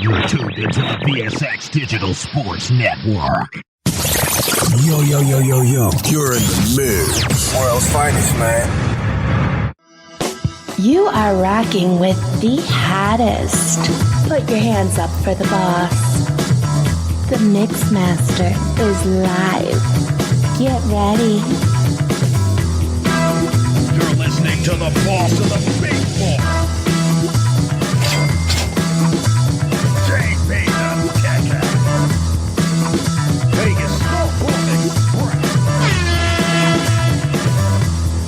You're tuned into the VSX Digital Sports Network. Yo. You're in the mix. World's finest, man. You are rocking with the hottest. Put your hands up for the boss. The Mix Master is live. Get ready. You're listening to the boss of the big boss. JP the Ticket. Vegas Smoke Booming Express.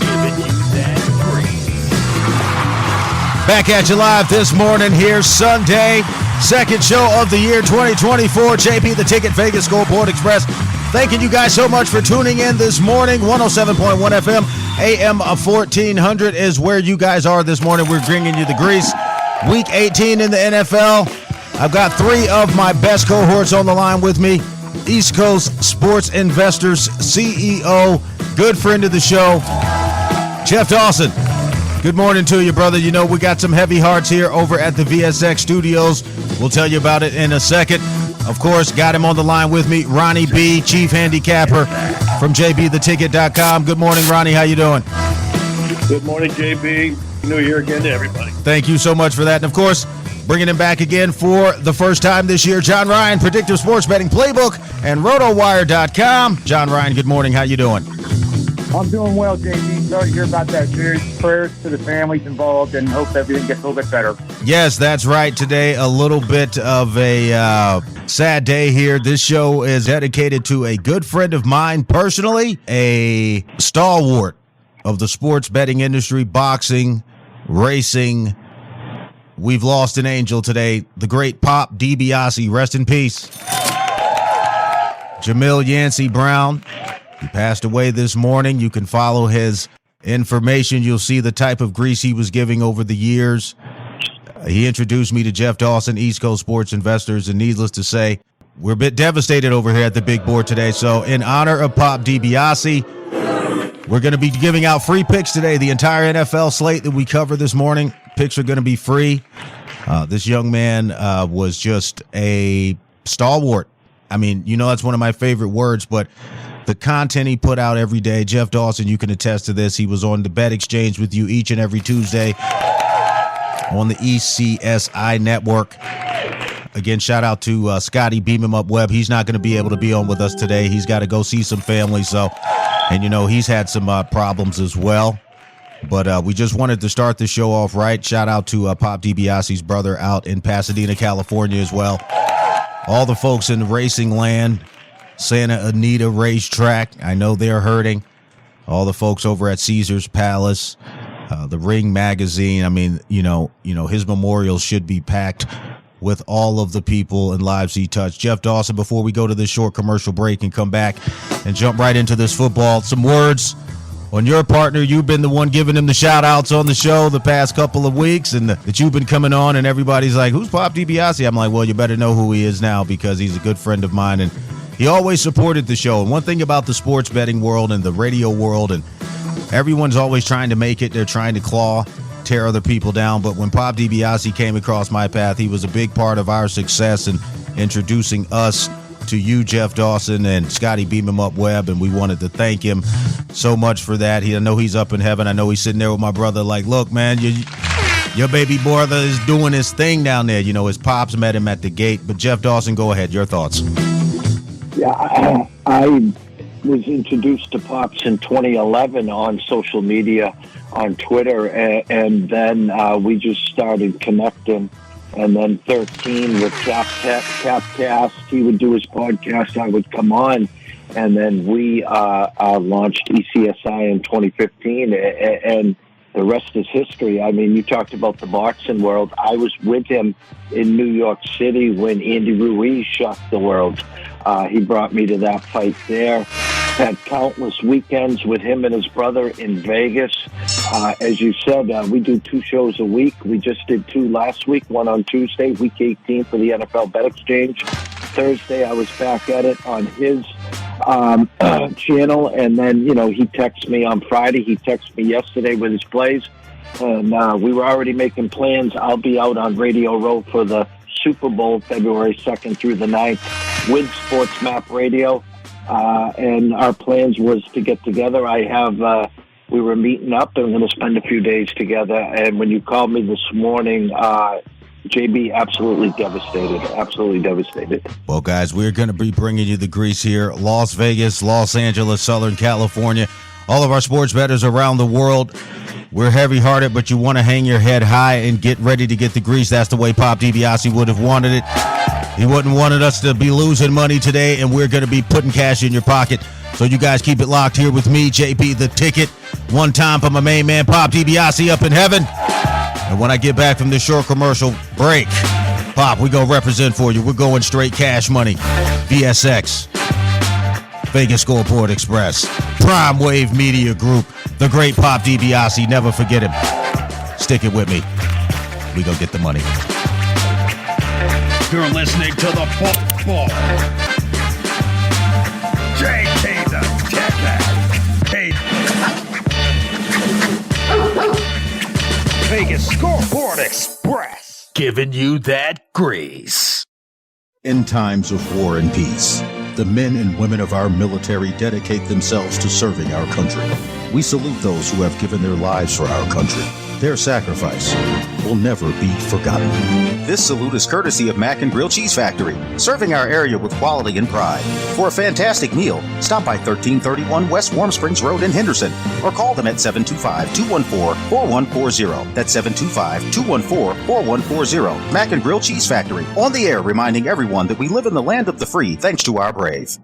Giving you that green. Back at you live this morning here, Sunday, second show of the year 2024. JP the Ticket, Vegas Scoreboard Express. Thanking you guys so much for tuning in this morning. 107.1 FM, AM 1400 is where you guys are this morning. We're bringing you the grease. Week 18 in the NFL. I've got three of my best cohorts on the line with me. East Coast Sports Investors CEO, good friend of the show, Jeff Dawson. Good morning to you, brother. You know, we got some heavy hearts here over at the VSX studios. We'll tell you about it in a second. Of course, got him on the line with me, Ronnie B, Chief Handicapper from jbtheticket.com. Good morning, Ronnie. How you doing? Good morning, JB. New Year again to everybody. Thank you so much for that. And, of course, bringing him back again for the first time this year, John Ryan, Predictive Sports Betting Playbook and RotoWire.com. John Ryan, good morning. How you doing? I'm doing well, JB. Sorry to hear about that news. Prayers to the families involved and hope everything gets a little bit better. Yes, that's right. Today, a little bit of a sad day here. This show is dedicated to a good friend of mine personally, a stalwart of the sports betting industry, boxing, racing. We've lost an angel today, the great Pop DiBiase. Rest in peace. Jamil Yancey Brown. He passed away this morning. You can follow his information. You'll see the type of grease he was giving over the years. He introduced me to Jeff Dawson, East Coast Sports Investors, and needless to say, we're a bit devastated over here at the big board today. So in honor of Pop DiBiase, we're going to be giving out free picks today. The entire NFL slate that we cover this morning, picks are going to be free. This young man was just a stalwart. I mean, you know, that's one of my favorite words, but the content he put out every day, Jeff Dawson, you can attest to this. He was on the Bet Exchange with you each and every Tuesday on the ECSI network. Again, shout out to Scotty Beam Him Up Webb. He's not going to be able to be on with us today. He's got to go see some family. And you know, he's had some problems as well. But we just wanted to start the show off right. Shout out to Pop DiBiase's brother out in Pasadena, California as well. All the folks in racing land, Santa Anita Racetrack, I know they're hurting. All the folks over at Caesars Palace, the Ring Magazine. I mean, you know, his memorial should be packed with all of the people and lives he touched. Jeff Dawson, before we go to this short commercial break and come back and jump right into this football, some words on your partner. You've been the one giving him the shout outs on the show the past couple of weeks, and that you've been coming on and everybody's like, who's Pop DiBiase? I'm like, well, you better know who he is now because he's a good friend of mine, and he always supported the show. And one thing about the sports betting world and the radio world, and everyone's always trying to make it, they're trying to tear other people down. But when Pop DiBiase came across my path, he was a big part of our success in introducing us to you, Jeff Dawson, and Scotty Beam Him Up Webb, and we wanted to thank him so much for that. I know he's up in heaven. I know he's sitting there with my brother like, look, man, your baby brother is doing his thing down there. You know, his pops met him at the gate. But Jeff Dawson, go ahead. Your thoughts. Yeah, I was introduced to Pops in 2011 on social media, on Twitter, and then we just started connecting. And then 13 with Capcast, he would do his podcast, I would come on. And then we launched ECSI in 2015, and the rest is history. I mean, you talked about the boxing world. I was with him in New York City when Andy Ruiz shocked the world. He brought me to that fight there. Had countless weekends with him and his brother in Vegas. As you said, we do 2 shows a week. We just did 2 last week, one on Tuesday, week 18 for the NFL Bet Exchange. Thursday, I was back at it on his channel. And then, you know, he texted me on Friday. He texted me yesterday with his plays. And we were already making plans. I'll be out on Radio Row for the Super Bowl, February 2nd through the 9th, with Sports Map Radio. And our plans was to get together. We were meeting up and going to spend a few days together. And when you called me this morning, JB, absolutely devastated. Well, guys, we're going to be bringing you the grease here. Las Vegas, Los Angeles, Southern California, all of our sports bettors around the world. We're heavy-hearted, but you want to hang your head high and get ready to get the grease. That's the way Pop DiBiase would have wanted it. He wouldn't wanted us to be losing money today, and we're going to be putting cash in your pocket. So you guys keep it locked here with me, JP the Ticket. One time for my main man, Pop DiBiase, up in heaven. And when I get back from this short commercial break, Pop, we going to represent for you. We're going straight cash money. VSX, Vegas Scoreboard Express, Prime Wave Media Group, the great Pop DiBiase. Never forget him. Stick it with me. We go get the money. You're listening to the football. JK the Ticket. Vegas Scoreboard Express. Giving you that grease. In times of war and peace, the men and women of our military dedicate themselves to serving our country. We salute those who have given their lives for our country. Their sacrifice will never be forgotten. This salute is courtesy of Mac and Grill Cheese Factory, serving our area with quality and pride. For a fantastic meal, stop by 1331 West Warm Springs Road in Henderson, or call them at 725-214-4140. That's 725-214-4140. Mac and Grill Cheese Factory, on the air reminding everyone that we live in the land of the free thanks to our brave.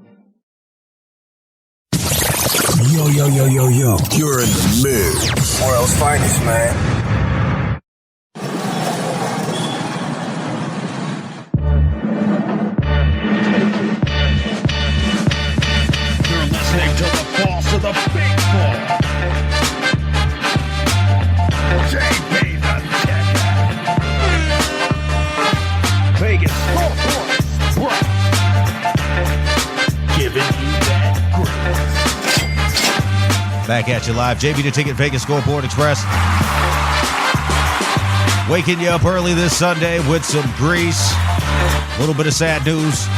Yo. You're in the mix. World's finest, man. You're listening to the boss of the big ball. JP the Ticket. Vegas Scoreboard Express. Giving you that grease. Back at you live. JB the Ticket, Vegas Scoreboard Express. Waking you up early this Sunday with some grease. A little bit of sad news.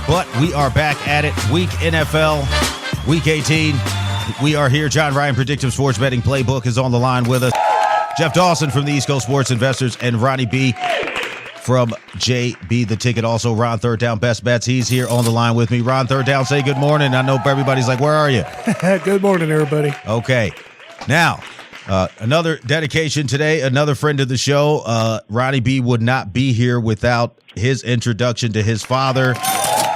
But we are back at it. Week NFL, Week 18. We are here. John Ryan, Predictive Sports Betting Playbook, is on the line with us. Jeff Dawson from the East Coast Sports Investors, and Ronnie B from JB the Ticket. Also, Ron Third Down, Best Bets. He's here on the line with me. Ron Third Down, say good morning. I know everybody's like, where are you? Good morning, everybody. Okay. Now, another dedication today, another friend of the show. Ronnie B would not be here without his introduction to his father.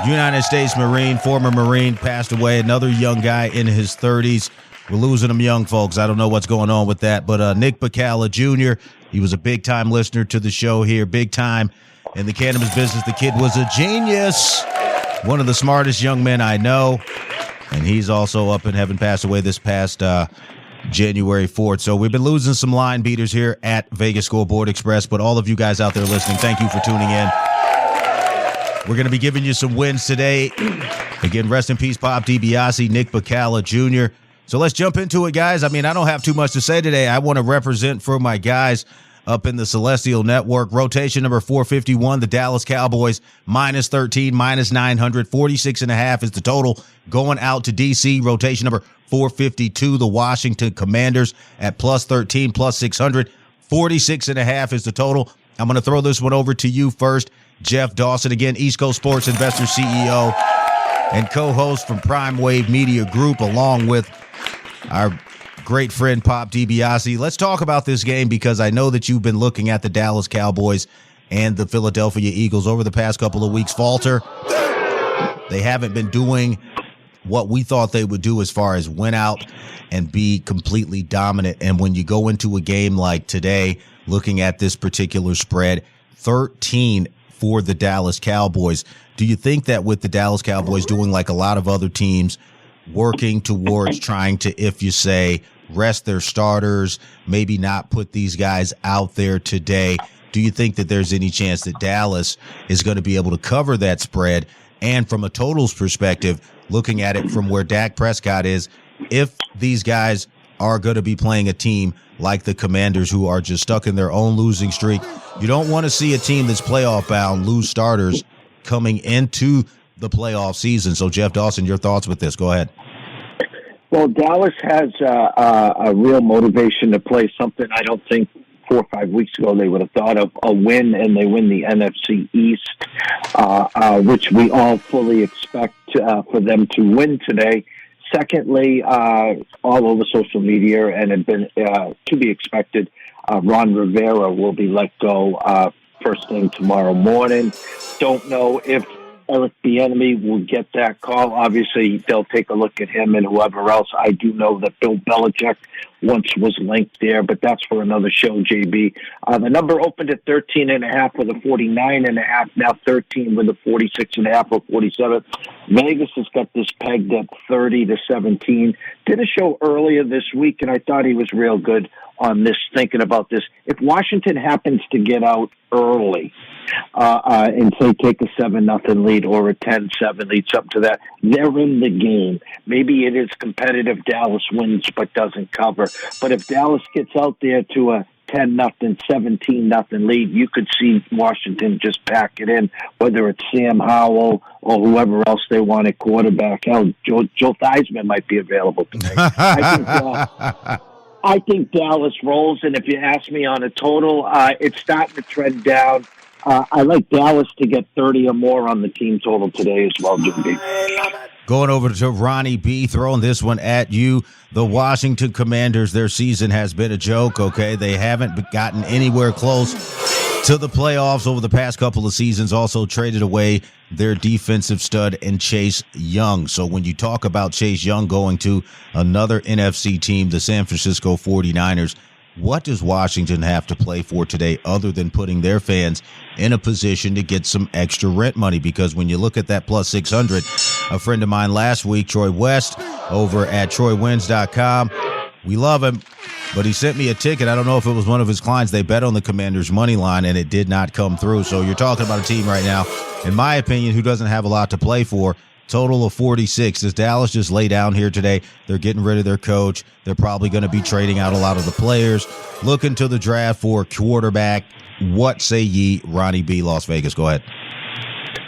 United States Marine, former Marine, passed away. Another young guy in his 30s. We're losing them young folks. I don't know what's going on with that. But Nick Bacala Jr., he was a big-time listener to the show here, big time in the cannabis business. The kid was a genius, one of the smartest young men I know. And he's also up in heaven, passed away this past January 4th. So we've been losing some line beaters here at Vegas Scoreboard Express. But all of you guys out there listening, thank you for tuning in. We're going to be giving you some wins today. Again, rest in peace, Pop DiBiase, Nick Bacala Jr. So let's jump into it, guys. I mean, I don't have too much to say today. I want to represent for my guys up in the Celestial Network. Rotation number 451, the Dallas Cowboys, minus 13, minus 900, 46.5 is the total. Going out to D.C., rotation number 452, the Washington Commanders at plus 13, plus 600, 46.5 is the total. I'm going to throw this one over to you first. Jeff Dawson, again, East Coast Sports Investors CEO and co-host from Prime Wave Media Group, along with our great friend Pop DiBiase. Let's talk about this game because I know that you've been looking at the Dallas Cowboys and the Philadelphia Eagles over the past couple of weeks falter. They haven't been doing what we thought they would do as far as win out and be completely dominant. And when you go into a game like today, looking at this particular spread, 13 for the Dallas Cowboys, do you think that with the Dallas Cowboys doing like a lot of other teams, working towards trying to, if you say, rest their starters, maybe not put these guys out there today, do you think that there's any chance that Dallas is going to be able to cover that spread? And from a totals perspective, looking at it from where Dak Prescott is, if these guys are going to be playing a team like the Commanders, who are just stuck in their own losing streak. You don't want to see a team that's playoff bound lose starters coming into the playoff season. So, Jeff Dawson, your thoughts with this? Go ahead. Well, Dallas has a real motivation to play something I don't think 4 or 5 weeks ago they would have thought of, a win, and they win the NFC East, which we all fully expect for them to win today. Secondly, all over social media, and had been to be expected, Ron Rivera will be let go first thing tomorrow morning. Don't know if Eric Bieniemy will get that call. Obviously, they'll take a look at him and whoever else. I do know that Bill Belichick once was linked there, but that's for another show, JB. The number opened at 13.5 with a 49.5, now 13 with a 46.5 or 47. Vegas has got this pegged at 30-17. Did a show earlier this week, and I thought he was real good on this, thinking about this. If Washington happens to get out early and say take a 7-0 lead or a 10-7 lead, something to that, they're in the game. Maybe it is competitive. Dallas wins but doesn't cover. But if Dallas gets out there to a 10-0, 17-0 lead, you could see Washington just pack it in, whether it's Sam Howell or whoever else they want at quarterback. Hell, Joe Theismann might be available today. I think Dallas rolls, and if you ask me on a total, it's starting to trend down. I like Dallas to get 30 or more on the team total today as well, Jimmy. Going over to Ronnie B, throwing this one at you. The Washington Commanders, their season has been a joke, okay? They haven't gotten anywhere close to the playoffs over the past couple of seasons. Also traded away their defensive stud and Chase Young. So when you talk about Chase Young going to another NFC team, the San Francisco 49ers, what does Washington have to play for today other than putting their fans in a position to get some extra rent money? Because when you look at that plus 600, a friend of mine last week, Troy West, over at TroyWins.com, we love him, but he sent me a ticket. I don't know if it was one of his clients. They bet on the Commanders' money line, and it did not come through. So you're talking about a team right now, in my opinion, who doesn't have a lot to play for. Total of 46. Does Dallas just lay down here today? They're getting rid of their coach. They're probably going to be trading out a lot of the players. Looking to the draft for a quarterback. What say ye, Ronnie B, Las Vegas? Go ahead.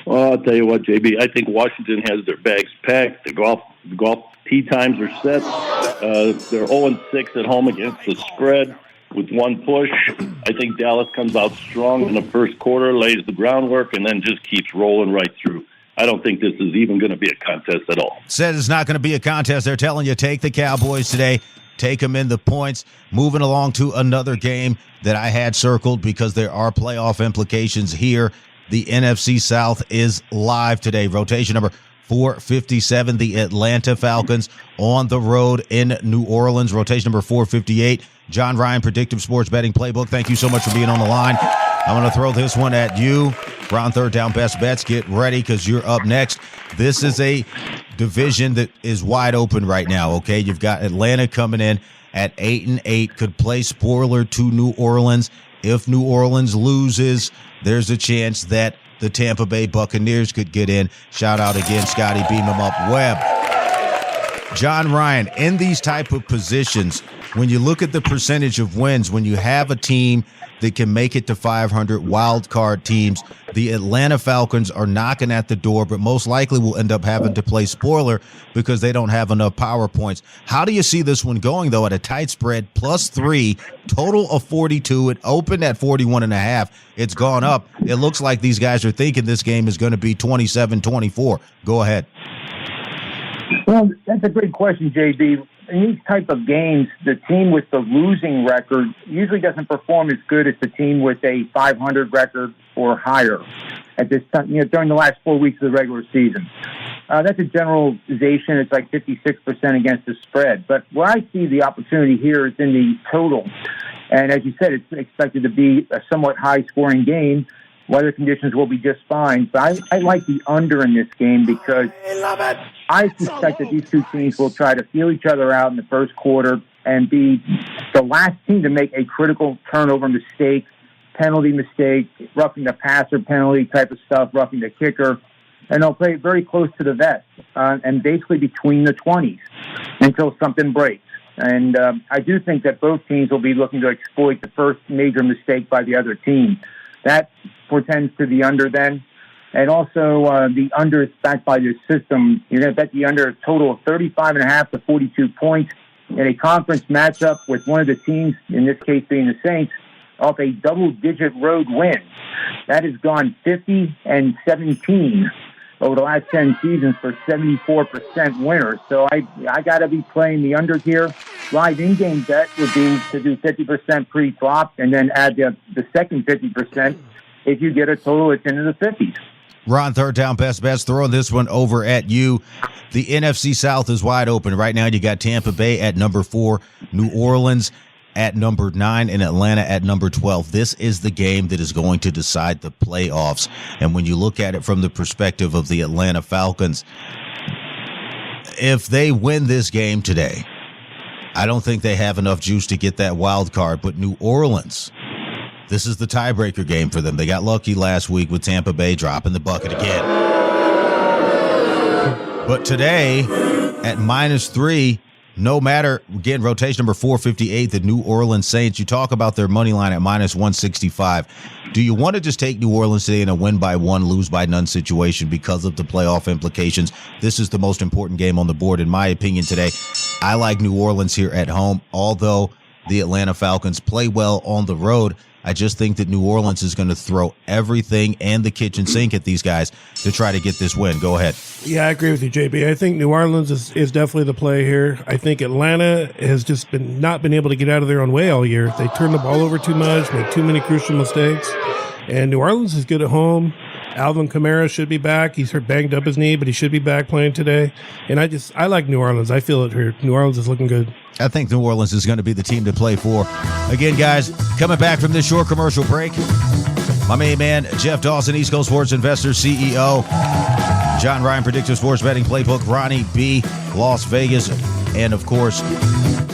Well, I'll tell you what, JB. I think Washington has their bags packed. The golf tee times are set. They're 0-6 at home against the spread with one push. I think Dallas comes out strong in the first quarter, lays the groundwork, and then just keeps rolling right through. I don't think this is even going to be a contest at all. Said it's not going to be a contest. They're telling you take the Cowboys today. Take them in the points. Moving along to another game that I had circled because there are playoff implications here. The NFC South is live today. Rotation number 457, the Atlanta Falcons on the road in New Orleans. Rotation number 458, John Ryan, Predictive Sports Betting Playbook. Thank you so much for being on the line. I'm going to throw this one at you. Round third down, best bets. Get ready because you're up next. This is a division that is wide open right now, okay? You've got Atlanta coming in at 8-8, could play spoiler to New Orleans. If New Orleans loses, there's a chance that the Tampa Bay Buccaneers could get in. Shout out again, Scotty, beam him up, Webb. John Ryan, in these type of positions, when you look at the percentage of wins, when you have a team that can make it to 500 wild card teams, the Atlanta Falcons are knocking at the door, but most likely will end up having to play spoiler because they don't have enough power points. How do you see this one going, though, at a tight spread, +3, total of 42? It opened at 41.5. It's gone up. It looks like these guys are thinking this game is going to be 27-24. Go ahead. Well, that's a great question, JB. In these type of games, the team with the losing record usually doesn't perform as good as the team with a 500 record or higher at this time, during the last 4 weeks of the regular season. That's a generalization. It's like 56% against the spread. But where I see the opportunity here is in the total. And as you said, it's expected to be a somewhat high-scoring game. Weather conditions will be just fine. But I like the under in this game because I suspect that these two teams will try to feel each other out in the first quarter and be the last team to make a critical turnover mistake, penalty mistake, roughing the passer penalty type of stuff, roughing the kicker. And they'll play very close to the vest and basically between the 20s until something breaks. And I do think that both teams will be looking to exploit the first major mistake by the other team. That portends to the under then. And also the under is backed by the system. You're going to bet the under a total of 35.5 to 42 points in a conference matchup with one of the teams, in this case being the Saints, off a double-digit road win. That has gone 50-17 over the last 10 seasons for 74% winners. So I got to be playing the under here. Live in-game bet would be to do 50% pre-flop and then add the second 50% if you get a total that's into the 50s. Ron, third down, best bets. Throwing this one over at you. The NFC South is wide open. Right now you got Tampa Bay at number 4, New Orleans at number 9, and Atlanta at number 12. This is the game that is going to decide the playoffs. And when you look at it from the perspective of the Atlanta Falcons, if they win this game today, I don't think they have enough juice to get that wild card. But New Orleans, this is the tiebreaker game for them. They got lucky last week with Tampa Bay dropping the bucket again. But today, at -3, no matter, again, rotation number 458, the New Orleans Saints. You talk about their money line at -165. Do you want to just take New Orleans today in a win by 1, lose by none situation because of the playoff implications? This is the most important game on the board, in my opinion, today. I like New Orleans here at home, although the Atlanta Falcons play well on the road. I just think that New Orleans is going to throw everything and the kitchen sink at these guys to try to get this win. Go ahead. Yeah, I agree with you, JB. I think New Orleans is definitely the play here. I think Atlanta has just not been able to get out of their own way all year. They turn the ball over too much, make too many crucial mistakes. And New Orleans is good at home. Alvin Kamara should be back. He's banged up his knee, but he should be back playing today. And I like New Orleans. I feel it here. New Orleans is looking good. I think New Orleans is going to be the team to play for. Again, guys, coming back from this short commercial break, my main man, Jeff Dawson, East Coast Sports Investors CEO, John Ryan, Predictive Sports Betting Playbook, Ronnie B, Las Vegas, and, of course,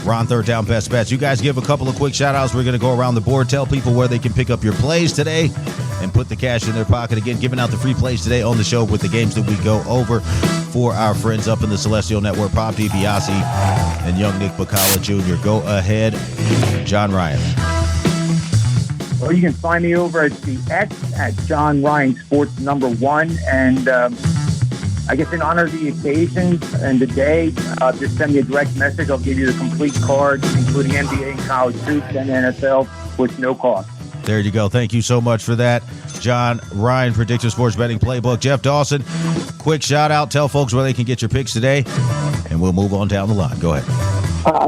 Ron, third down, best bets. You guys give a couple of quick shout-outs. We're going to go around the board, tell people where they can pick up your plays today, and put the cash in their pocket. Again, giving out the free plays today on the show with the games that we go over for our friends up in the Celestial Network, Pop DiBiase and young Nick Bacala Jr. Go ahead, John Ryan. Well, you can find me over at the X at John Ryan Sports #1. And I guess in honor of the occasion and the day, just send me a direct message. I'll give you the complete card, including NBA and college hoops and NFL with no cost. There you go. Thank you so much for that. John Ryan, Predictive Sports Betting Playbook. Jeff Dawson, quick shout out. Tell folks where they can get your picks today, and we'll move on down the line. Go ahead.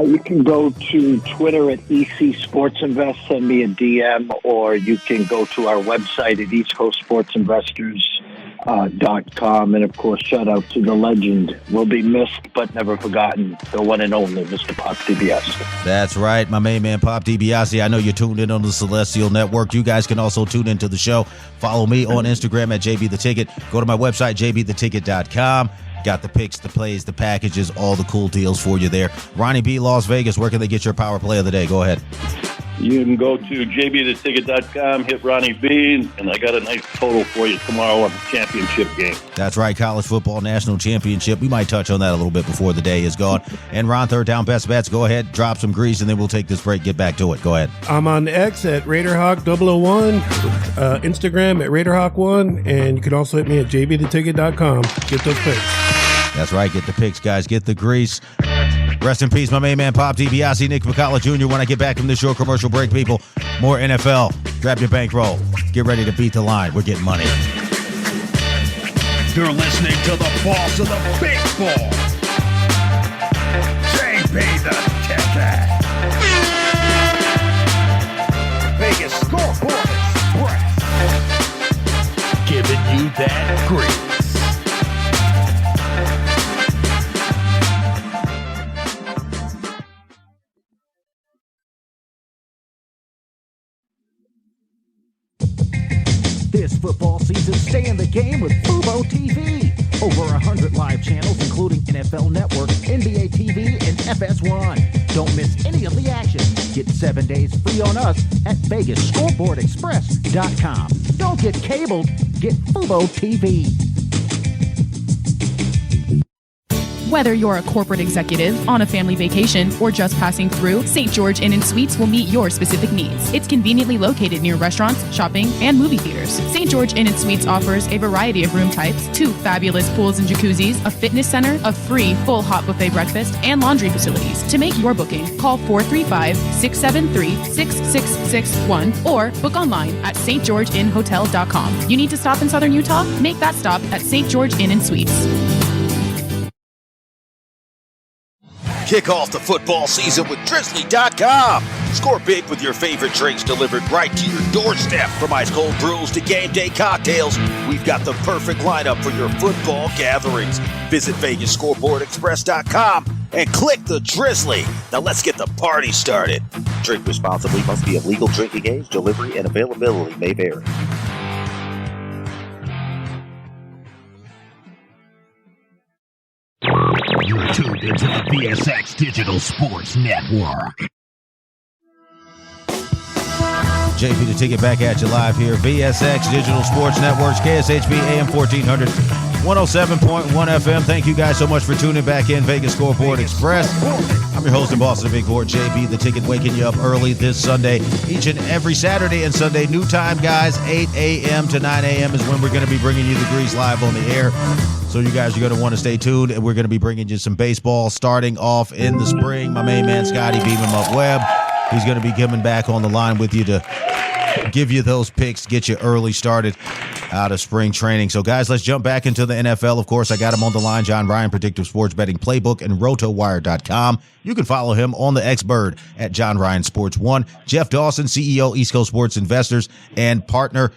You can go to Twitter at EC Sports Invest, send me a DM, or you can go to our website at EastCoastSportsInvestors.com. And, of course, shout out to the legend, will be missed but never forgotten, the one and only Mr. Pop DiBiase. That's right, my main man, Pop DiBiase. I know you're tuned in on the Celestial Network. You guys can also tune into the show. Follow me on Instagram at JBTheTicket. Go to my website, JBTheTicket.com. Got the picks, the plays, the packages, all the cool deals for you there. Ronnie B, Las Vegas, where can they get your power play of the day? Go ahead. You can go to jbtheticket.com, hit Ronnie B, and I got a nice total for you tomorrow on the championship game. That's right, college football national championship. We might touch on that a little bit before the day is gone. And Ron, third down, best bets. Go ahead, drop some grease, and then we'll take this break, get back to it. Go ahead. I'm on X at RaiderHawk001, Instagram at RaiderHawk1, and you can also hit me at jbtheticket.com. Get those picks. That's right, get the picks, guys. Get the grease. Rest in peace, my main man, Pop DiBiase, Nick Bacala Jr. When I get back from this short commercial break, people, more NFL. Grab your bankroll. Get ready to beat the line. We're getting money. You're listening to the boss of the big ball, JB the Ticket. Vegas Scoreboard Express. Giving you that grease. This football season, stay in the game with Fubo TV. Over 100 live channels, including NFL Network, NBA TV, and FS1. Don't miss any of the action. Get 7 days free on us at VegasScoreboardExpress.com. Don't get cabled, get Fubo TV. Whether you're a corporate executive, on a family vacation, or just passing through, St. George Inn & Suites will meet your specific needs. It's conveniently located near restaurants, shopping, and movie theaters. St. George Inn & Suites offers a variety of room types, 2 fabulous pools and jacuzzis, a fitness center, a free full hot buffet breakfast, and laundry facilities. To make your booking, call 435-673-6661 or book online at stgeorgeinnhotel.com. You need to stop in Southern Utah? Make that stop at St. George Inn & Suites. Kick off the football season with Drizzly.com. Score big with your favorite drinks delivered right to your doorstep. From ice cold brews to game day cocktails, we've got the perfect lineup for your football gatherings. Visit VegasScoreboardExpress.com and click the Drizzly. Now let's get the party started. Drink responsibly. Must be of legal drinking age. Delivery and availability may vary. You're tuned into the VSX Digital Sports Network. JP to take it back at you live here. VSX Digital Sports Networks, KSHP AM 1400, 107.1 FM. Thank you guys so much for tuning back in. Vegas Scoreboard Express. I'm your host and boss of the big board, JP the Ticket, waking you up early this Sunday, each and every Saturday and Sunday. New time, guys, 8 a.m. to 9 a.m. is when we're going to be bringing you the Grease live on the air. So you guys are going to want to stay tuned, and we're going to be bringing you some baseball starting off in the spring. My main man, Scotty Beam him up Webb. He's going to be coming back on the line with you to give you those picks, get you early started out of spring training. So, guys, let's jump back into the NFL. Of course, I got him on the line, John Ryan, Predictive Sports Betting Playbook, and RotoWire.com. You can follow him on the X-Bird at John Ryan Sports 1. Jeff Dawson, CEO, East Coast Sports Investors, and partner,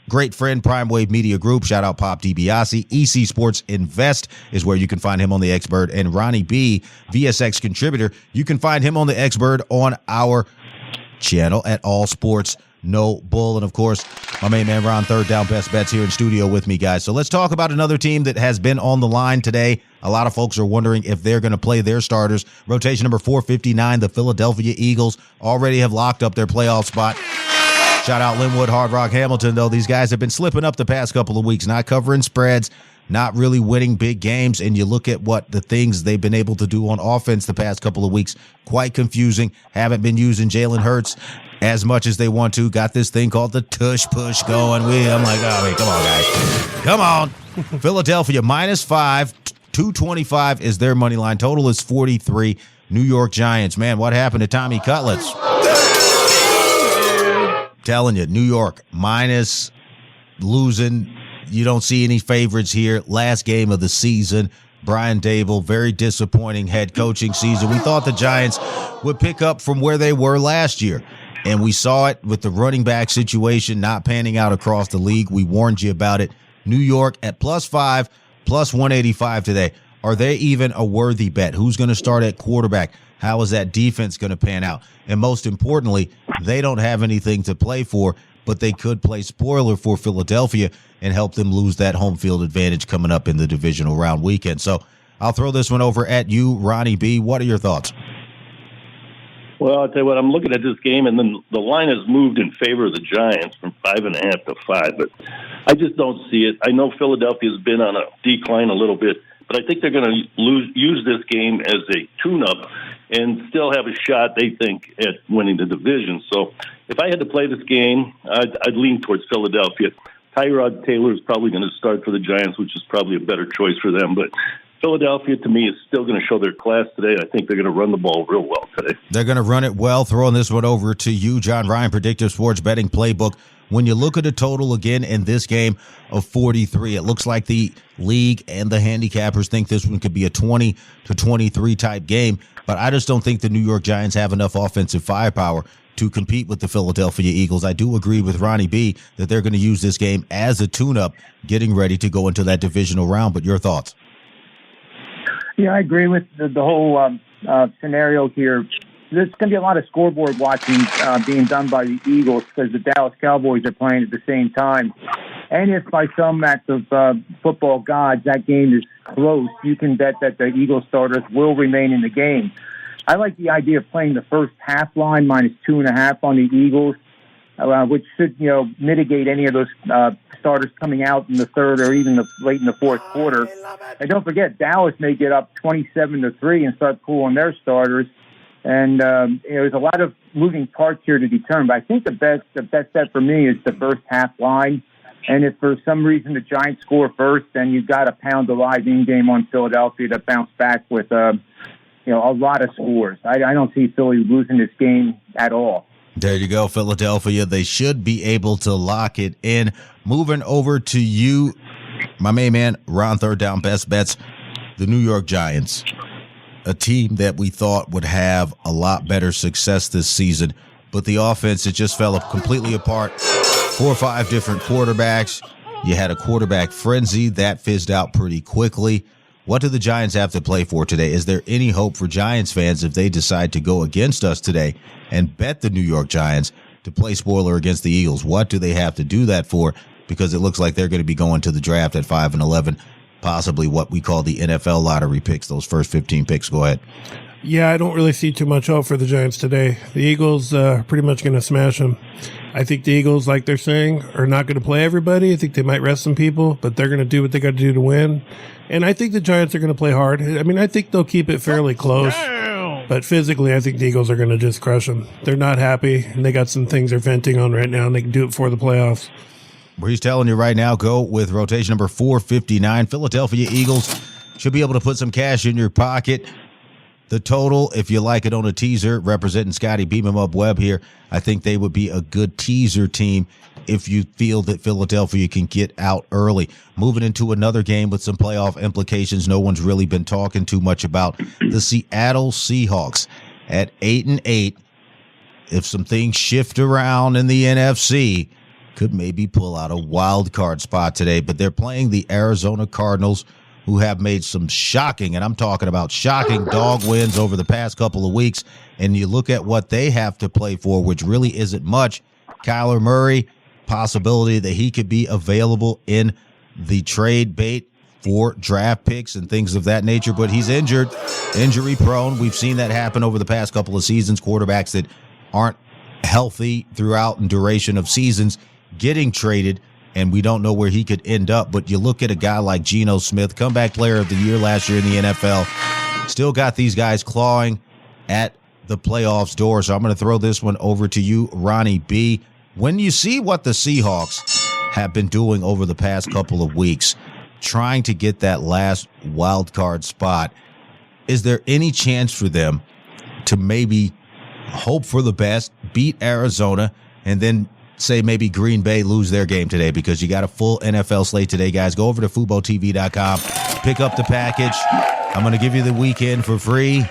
great friend, Prime Wave Media Group. Shout out Pop DiBiase. EC Sports Invest is where you can find him on the X-Bird. And Ronnie B, VSX contributor. You can find him on the X-Bird on our channel at All Sports No Bull. And, of course, my main man, Ron, Third Down Best Bets here in studio with me, guys. So let's talk about another team that has been on the line today. A lot of folks are wondering if they're going to play their starters. Rotation number 459, the Philadelphia Eagles already have locked up their playoff spot. Shout out Linwood, Hard Rock, Hamilton, though. These guys have been slipping up the past couple of weeks, not covering spreads, not really winning big games. And you look at what the things they've been able to do on offense the past couple of weeks, quite confusing. Haven't been using Jalen Hurts as much as they want to. Got this thing called the tush push going. I'm like, oh, wait, come on, guys. Come on. Philadelphia, -5, 225 is their money line. Total is 43. New York Giants. Man, what happened to Tommy Cutlets? Telling you, New York minus, losing. You don't see any favorites here. Last game of the season. Brian Dable, very disappointing head coaching season. We thought the Giants would pick up from where they were last year, and we saw it with the running back situation not panning out across the league. We warned you about it. New York at +5, +185 today. Are they even a worthy bet? Who's going to start at quarterback? How is that defense going to pan out? And most importantly, they don't have anything to play for, but they could play spoiler for Philadelphia and help them lose that home field advantage coming up in the divisional round weekend. So I'll throw this one over at you, Ronnie B. What are your thoughts? Well, I'll tell you what, I'm looking at this game, and then the line has moved in favor of the Giants from 5.5 to 5, but I just don't see it. I know Philadelphia's been on a decline a little bit, but I think they're going to use this game as a tune-up and still have a shot, they think, at winning the division. So if I had to play this game, I'd lean towards Philadelphia. Tyrod Taylor is probably going to start for the Giants, which is probably a better choice for them. But Philadelphia, to me, is still going to show their class today. I think they're going to run the ball real well today. They're going to run it well. Throwing this one over to you, John Ryan, Predictive Sports Betting Playbook. When you look at a total again in this game of 43, it looks like the league and the handicappers think this one could be a 20 to 23 type game. But I just don't think the New York Giants have enough offensive firepower to compete with the Philadelphia Eagles. I do agree with Ronnie B that they're going to use this game as a tune-up, getting ready to go into that divisional round. But your thoughts? Yeah, I agree with the whole scenario here. There's going to be a lot of scoreboard watching being done by the Eagles because the Dallas Cowboys are playing at the same time. And if by some act of football gods that game is close, you can bet that the Eagles starters will remain in the game. I like the idea of playing the first half line -2.5 on the Eagles. which should, mitigate any of those starters coming out in the third or even late in the fourth quarter. And don't forget, Dallas may get up 27-3 and start pulling their starters. And there's a lot of moving parts here to determine. But I think the best bet for me is the first half line. And if for some reason the Giants score first, then you've got to pound the live in-game on Philadelphia to bounce back with a lot of scores. I don't see Philly losing this game at all. There you go, Philadelphia. They should be able to lock it in. Moving over to you, my main man, Ron Third Down Best Bets, the New York Giants, a team that we thought would have a lot better success this season, but the offense, it just fell completely apart. 4 or 5 different quarterbacks. You had a quarterback frenzy that fizzed out pretty quickly. What do the Giants have to play for today? Is there any hope for Giants fans if they decide to go against us today and bet the New York Giants to play spoiler against the Eagles? What do they have to do that for? Because it looks like they're going to be going to the draft at 5-11, possibly what we call the NFL lottery picks, those first 15 picks. Go ahead. Yeah, I don't really see too much hope for the Giants today. The Eagles are pretty much going to smash them. I think the Eagles, like they're saying, are not going to play everybody. I think they might rest some people, but they're going to do what they got to do to win. And I think the Giants are going to play hard. I mean, I think they'll keep it fairly close. But physically, I think the Eagles are going to just crush them. They're not happy, and they got some things they're venting on right now, and they can do it for the playoffs. Where he's telling you right now, go with rotation number 459. Philadelphia Eagles should be able to put some cash in your pocket. The total, if you like it on a teaser, representing Scotty Beam 'em up Webb here, I think they would be a good teaser team if you feel that Philadelphia can get out early. Moving into another game with some playoff implications no one's really been talking too much about. The Seattle Seahawks at 8-8. If some things shift around in the NFC, could maybe pull out a wild card spot today. But they're playing the Arizona Cardinals, who have made some shocking, and I'm talking about shocking, dog wins over the past couple of weeks. And you look at what they have to play for, which really isn't much. Kyler Murray, possibility that he could be available in the trade bait for draft picks and things of that nature, but he's injured, injury prone. We've seen that happen over the past couple of seasons. Quarterbacks that aren't healthy throughout and duration of seasons getting traded, and we don't know where he could end up. But you look at a guy like Geno Smith, comeback player of the year last year in the NFL, still got these guys clawing at the playoffs door. So I'm going to throw this one over to you, Ronnie B. When you see what the Seahawks have been doing over the past couple of weeks, trying to get that last wild card spot, is there any chance for them to maybe hope for the best, beat Arizona, and then say maybe Green Bay lose their game today? Because you got a full NFL slate today, guys. Go over to FuboTV.com, pick up the package. I'm going to give you the weekend for free,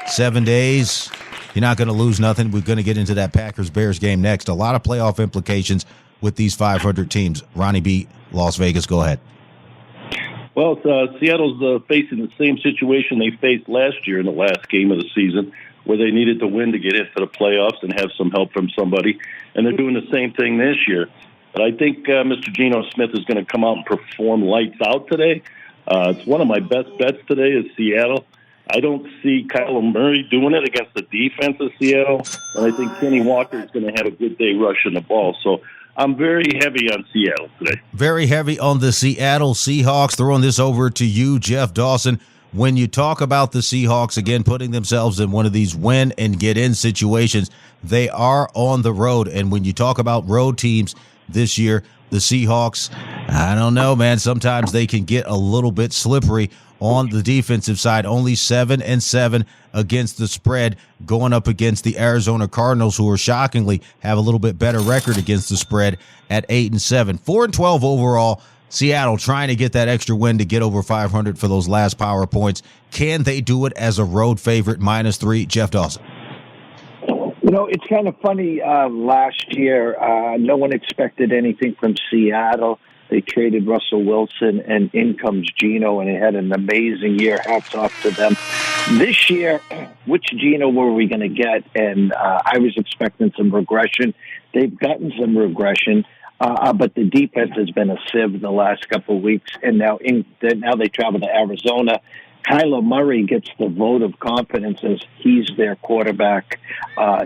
7 days. You're not going to lose nothing. We're going to get into that Packers-Bears game next. A lot of playoff implications with these 500 teams. Ronnie B., Las Vegas, go ahead. Well, Seattle's facing the same situation they faced last year in the last game of the season, where they needed to win to get into the playoffs and have some help from somebody. And they're doing the same thing this year. But I think Mr. Geno Smith is going to come out and perform lights out today. It's one of my best bets today is Seattle. I don't see Kyler Murray doing it against the defense of Seattle. And I think Kenny Walker is going to have a good day rushing the ball. So I'm very heavy on Seattle today. Very heavy on the Seattle Seahawks. Throwing this over to you, Jeff Dawson. When you talk about the Seahawks, again, putting themselves in one of these win and get in situations, they are on the road. And when you talk about road teams this year, the Seahawks, I don't know, man. Sometimes they can get a little bit slippery on the defensive side. Only 7-7 against the spread, going up against the Arizona Cardinals, who are shockingly have a little bit better record against the spread at 8-7. 4-12 overall. Seattle trying to get that extra win to get over 500 for those last power points. Can they do it as a road favorite, -3? Jeff Dawson. It's kind of funny. Last year, no one expected anything from Seattle. They traded Russell Wilson, and in comes Geno, and he had an amazing year. Hats off to them. This year, which Geno were we going to get? And I was expecting some regression. They've gotten some regression. But the defense has been a sieve the last couple of weeks, and now they travel to Arizona. Kyler Murray gets the vote of confidence as he's their quarterback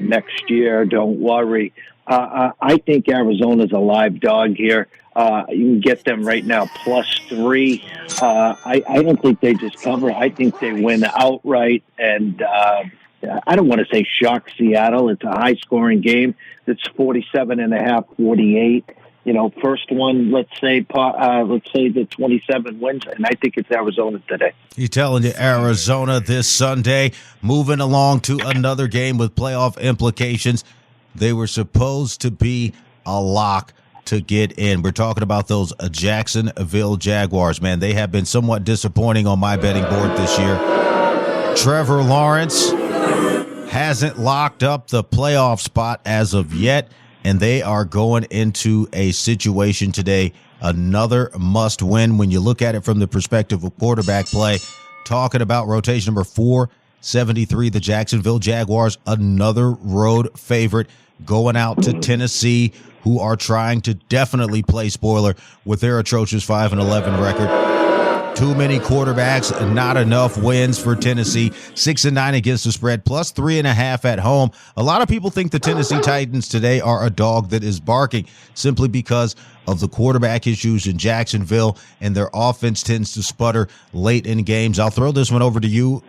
next year. Don't worry. I think Arizona's a live dog here. You can get them right now +3. I don't think they just cover. I think they win outright. And I don't want to say shock Seattle. It's a high-scoring game. It's 47.5, 48. First one, let's say the 27 wins, and I think it's Arizona today. He's telling you Arizona this Sunday, moving along to another game with playoff implications. They were supposed to be a lock to get in. We're talking about those Jacksonville Jaguars, man. They have been somewhat disappointing on my betting board this year. Trevor Lawrence hasn't locked up the playoff spot as of yet, and they are going into a situation today, another must win when you look at it from the perspective of quarterback play. Talking about rotation number 473, the Jacksonville Jaguars, another road favorite going out to Tennessee, who are trying to definitely play spoiler with their atrocious 5-11 record. Too many quarterbacks, not enough wins for Tennessee. 6-9 against the spread, +3.5 at home. A lot of people think the Tennessee Titans today are a dog that is barking simply because of the quarterback issues in Jacksonville, and their offense tends to sputter late in games. I'll throw this one over to you,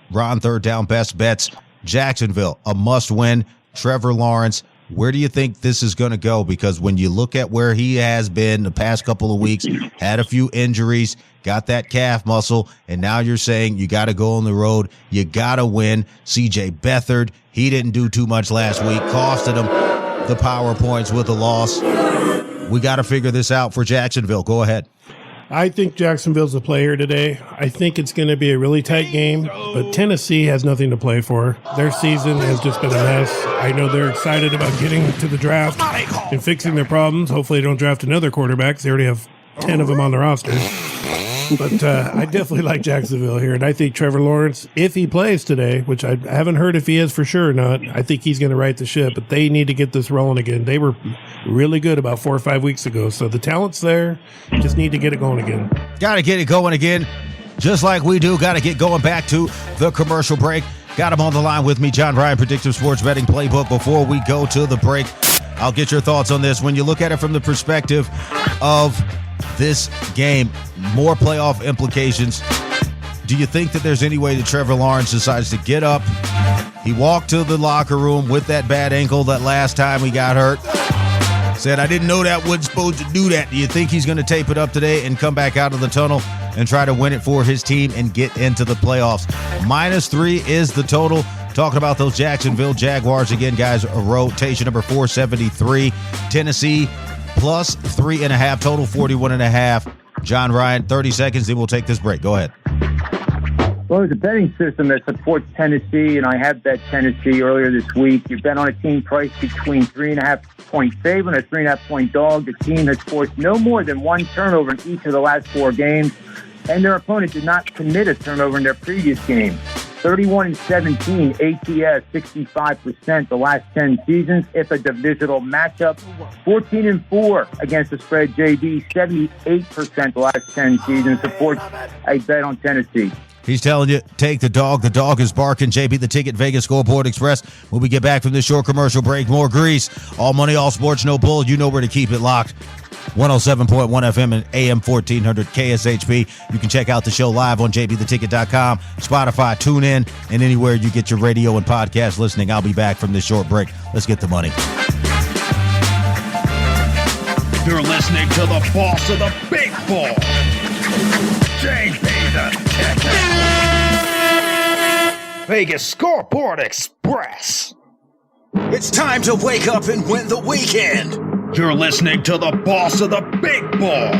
Ron, third down best bets. Jacksonville, a must win. Trevor Lawrence, where do you think this is going to go? Because when you look at where he has been the past couple of weeks, had a few injuries, got that calf muscle, and now you're saying you got to go on the road, you got to win. C.J. Beathard, he didn't do too much last week, costed him the power points with a loss. We got to figure this out for Jacksonville. Go ahead. I think Jacksonville's the player today. I think it's going to be a really tight game, but Tennessee has nothing to play for. Their season has just been a mess. I know they're excited about getting to the draft and fixing their problems. Hopefully they don't draft another quarterback. They already have 10 of them on the roster. But I definitely like Jacksonville here, and I think Trevor Lawrence, if he plays today, which I haven't heard if he is for sure or not, I think he's going to right the ship, but they need to get this rolling again. They were really good about 4 or 5 weeks ago, so the talent's there, just need to get it going again. Got to get it going again, just like we do. Got to get going back to the commercial break. Got him on the line with me, John Ryan, Predictive Sports Betting Playbook. Before we go to the break, I'll get your thoughts on this. When you look at it from the perspective of this game, more playoff implications, do you think that there's any way that Trevor Lawrence decides to get up? He walked to the locker room with that bad ankle that last time he got hurt. Said, I didn't know that wasn't supposed to do that. Do you think he's going to tape it up today and come back out of the tunnel and try to win it for his team and get into the playoffs? -3 is the total. Talking about those Jacksonville Jaguars again, guys, rotation number 473. Tennessee +3.5, total 41.5. John Ryan, 30 seconds, then we'll take this break. Go ahead. Well, there's a betting system that supports Tennessee, and I have bet Tennessee earlier this week. You bet on a team priced between 3.5-point favorite and a 3.5-point dog. The team has forced no more than one turnover in each of the last 4 games, and their opponent did not commit a turnover in their previous game. 31-17 ATS, 65% the last 10 seasons. If a divisional matchup, 14-4 against the spread. JB, 78% the last 10 seasons. Supports a bet on Tennessee. He's telling you, take the dog. The dog is barking. JB, the ticket, Vegas Scoreboard Express. When we get back from this short commercial break, more grease. All money, all sports, no bull. You know where to keep it locked. 107.1 FM and AM 1400 KSHP. You can check out the show live on jbtheticket.com, Spotify, TuneIn, and anywhere you get your radio and podcast listening. I'll be back from this short break. Let's get the money. You're listening to the boss of the big ball, JB the Ticket. Vegas Scoreboard Express. It's time to wake up and win the weekend. You're listening to the boss of the big ball,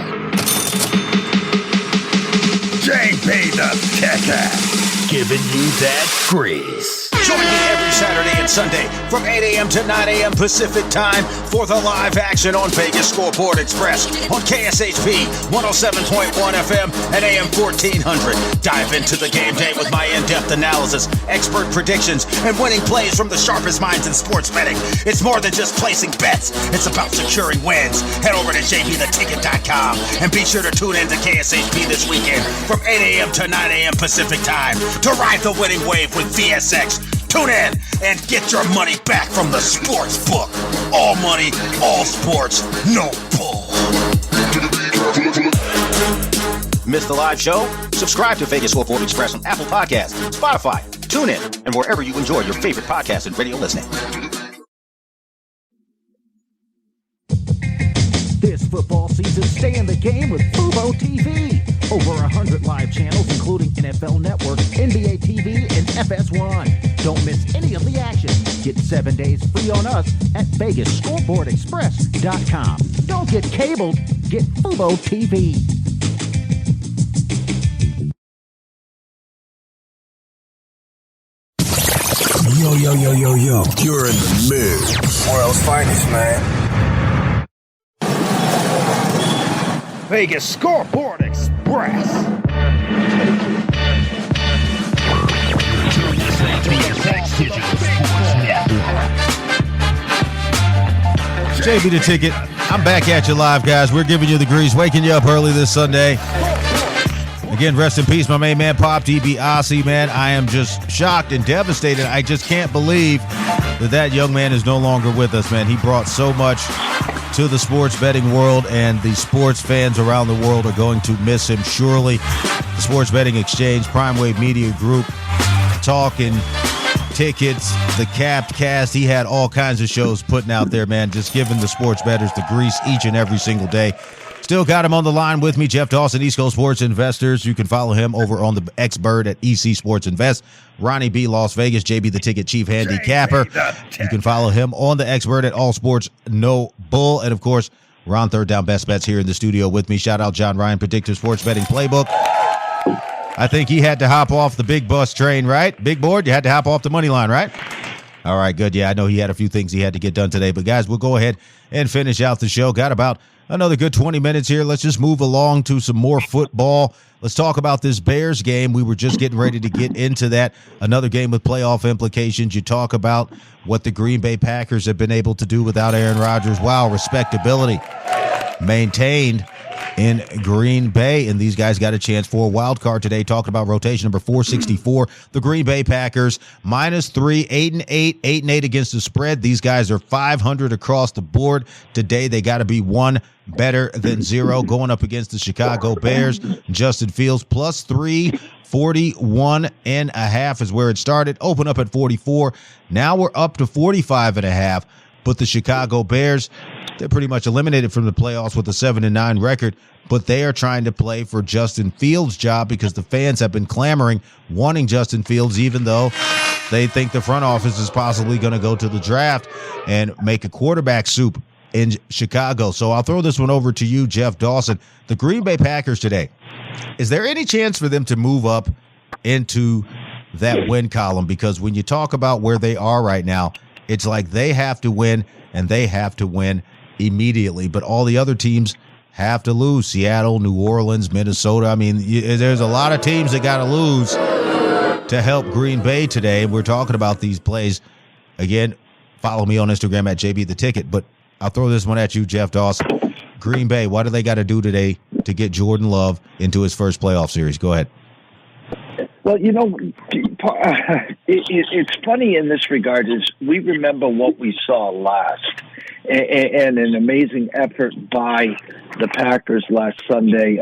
JB the Ticket, giving you that grease. Join me every Saturday and Sunday from 8 a.m. to 9 a.m. Pacific time for the live action on Vegas Scoreboard Express on KSHP 107.1 FM and AM 1400. Dive into the game day with my in-depth analysis, expert predictions, and winning plays from the sharpest minds in sports betting. It's more than just placing bets. It's about securing wins. Head over to jbtheticket.com and be sure to tune in to KSHP this weekend from 8 a.m. to 9 a.m. Pacific time to ride the winning wave with VSX. Tune in and get your money back from the sports book. All money, all sports, no bull. Miss the live show? Subscribe to Vegas Scoreboard Express on Apple Podcasts, Spotify, TuneIn, and wherever you enjoy your favorite podcast and radio listening. This football season, stay in the game with Fubo TV. Over 100 live channels, including NFL Network, NBA TV, and FS1. Don't miss any of the action. Get 7 days free on us at VegasScoreboardExpress.com. Don't get cabled. Get Fubo TV. Yo, you're in the mix. World's finest, man. Vegas Scoreboard Express. You're listening to the Digital Sports Network. JB the Ticket. I'm back at you live, guys. We're giving you the grease, waking you up early this Sunday. Again, rest in peace, my main man, Pop DiBiase, man. I am just shocked and devastated. I just can't believe that young man is no longer with us, man. He brought so much to the sports betting world, and the sports fans around the world are going to miss him surely. The Sports Betting Exchange, Prime Wave Media Group, Talking Tickets, the Capped Cast. He had all kinds of shows putting out there, man, just giving the sports bettors the grease each and every single day. Still got him on the line with me, Jeff Dawson, East Coast Sports Investors. You can follow him over on the X-Bird at EC Sports Invest. Ronnie B, Las Vegas, JB the Ticket, Chief Handicapper. You can follow him on the X-Bird at All Sports No Bull. And, of course, Ron Third Down Best Bets here in the studio with me. Shout out John Ryan, Predictive Sports Betting Playbook. I think he had to hop off the big bus train, right? Big board, you had to hop off the money line, right? All right, good. Yeah, I know he had a few things he had to get done today. But, guys, we'll go ahead and finish out the show. Got about another good 20 minutes here. Let's just move along to some more football. Let's talk about this Bears game. We were just getting ready to get into that. Another game with playoff implications. You talk about what the Green Bay Packers have been able to do without Aaron Rodgers. Wow, respectability maintained in Green Bay, and these guys got a chance for a wild card today. Talking about rotation number 464, the Green Bay Packers -3, 8-8, 8-8 against the spread. These guys are 500 across the board today. They got to be one better than zero going up against the Chicago Bears. Justin Fields +3, 41.5 is where it started. Open up at 44. Now we're up to 45.5. But the Chicago Bears, they're pretty much eliminated from the playoffs with a 7-9 record, but they are trying to play for Justin Fields' job because the fans have been clamoring, wanting Justin Fields, even though they think the front office is possibly going to go to the draft and make a quarterback soup in Chicago. So I'll throw this one over to you, Jeff Dawson. The Green Bay Packers today, is there any chance for them to move up into that win column? Because when you talk about where they are right now, it's like they have to win, and they have to win immediately. But all the other teams have to lose. Seattle, New Orleans, Minnesota. I mean, there's a lot of teams that got to lose to help Green Bay today. We're talking about these plays. Again, follow me on Instagram at JB the Ticket. But I'll throw this one at you, Jeff Dawson. Green Bay, what do they got to do today to get Jordan Love into his first playoff series? Go ahead. Well, you know, it's funny in this regard is we remember what we saw last and an amazing effort by the Packers last Sunday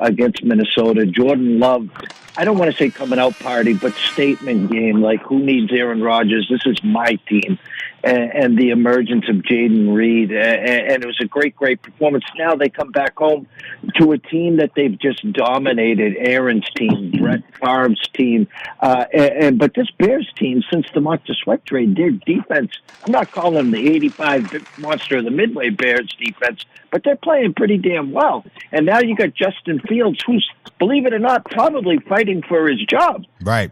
against Minnesota. Jordan Love, I don't want to say coming out party, but statement game, like who needs Aaron Rodgers? This is my team. And the emergence of Jaden Reed, and it was a great performance. Now they come back home to a team that they've just dominated. Aaron's team, Brett Favre's team, but this Bears team, since the Monster Sweat trade, their defense, I'm not calling them the 85 monster of the Midway Bears defense, but they're playing pretty damn well. And now you got Justin Fields, who's, believe it or not, probably fighting for his job. Right.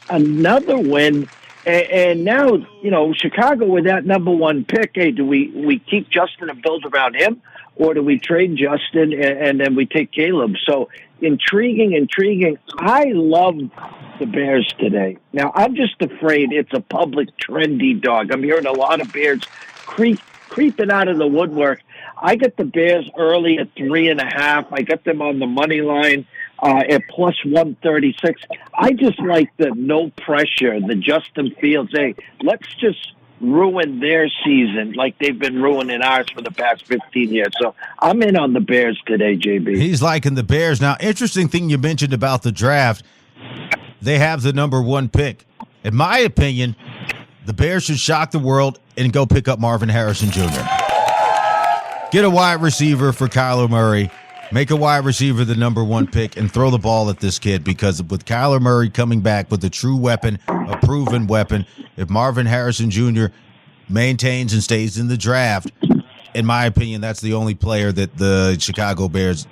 Another win. And now, you know, Chicago with that number one pick, hey, do we keep Justin and build around him, or do we trade Justin and then we take Caleb? So intriguing. I love the Bears today. Now, I'm just afraid it's a public trendy dog. I'm hearing a lot of Bears creeping out of the woodwork. I got the Bears early at 3.5. I got them on the money line at plus 136. I just like the no pressure, the Justin Fields. Hey, let's just ruin their season like they've been ruining ours for the past 15 years. So I'm in on the Bears today, JB. He's liking the Bears. Now, interesting thing you mentioned about the draft, they have the number 1 pick. In my opinion, the Bears should shock the world and go pick up Marvin Harrison Jr. Get a wide receiver for Kyler Murray. Make a wide receiver the number 1 pick and throw the ball at this kid, because with Kyler Murray coming back with a true weapon, a proven weapon, if Marvin Harrison Jr. maintains and stays in the draft, in my opinion, that's the only player that the Chicago Bears